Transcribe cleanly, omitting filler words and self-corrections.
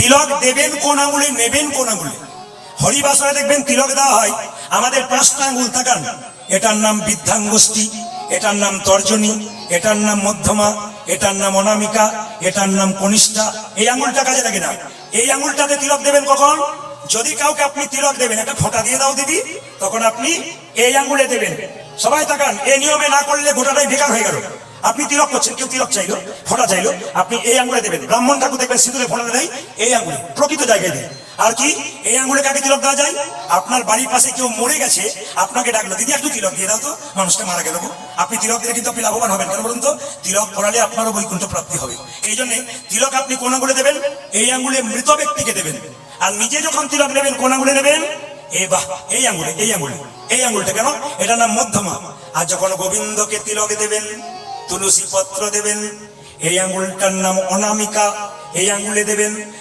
তিলক দেবেন কোন আঙুলে, নেবেন কোন আঙুলে? হরিবাসরে দেখবেন তিলক দেওয়া হয় আমাদের 5টা আঙুল। তাকান, এটার নাম বৃদ্ধাঙ্গুষ্ঠী, এটার নাম তর্জনী, এটার নাম মধ্যমা, এটার নাম অনামিকা, এটার নাম কনিষ্ঠা। এই আঙুলটা কাজে লাগে না। এই আঙুলটাতে তিলক দেবেন কখন? যদি কাউকে আপনি তিলক দেবেন, একটা ফোঁটা দিয়ে দাও দিদি, তখন আপনি এই আঙুলে দেবেন। সবাই তাকান, এই নিয়মে না করলে গোটাটাই বেকার হয়ে গেল। আপনি তিলক করছেন, কেউ তিলক চাইলো, ফোঁটা চাইলো, আপনি এই আঙুলে দেবেন। ব্রাহ্মণ ঠাকুর দেখবেন সিঁদুরে ফোঁটা দেয় এই আঙুলে, প্রকৃত জায়গায় দেয়। আর কি এই আঙুলে কাকে তিলক দেওয়া যায়? আপনার বাড়ির পাশে কেউ মরে গেছে, আপনাকে ডাকলো, দিদি একটু তিলক দিয়ে দাও তো, মানুষটা মারা গেল। আপনি তিলক দিলে কিন্তু আপনি লাভবান হবেন। কেন বলুন তো? তিলক পড়ালে আপনারও বৈকুণ্ঠ প্রাপ্তি হবে। এই জন্য তিলক আপনি কোন আঙুলে দেবেন? এই আঙুলে মৃত ব্যক্তিকে দেবেন। আর নিজে যখন তিলক নেবেন কোন আঙুলে নেবেন? বাহ, এই আঙুলে, এই আঙুলে, এই আঙুলটা। কেন? এটার নাম মধ্যমা। আর যখন গোবিন্দকে তিলক দেবেন, তুলসী পত্র দেবেন, এই আঙুলটার নাম অনামিকা, এই আঙুলে দেবেন।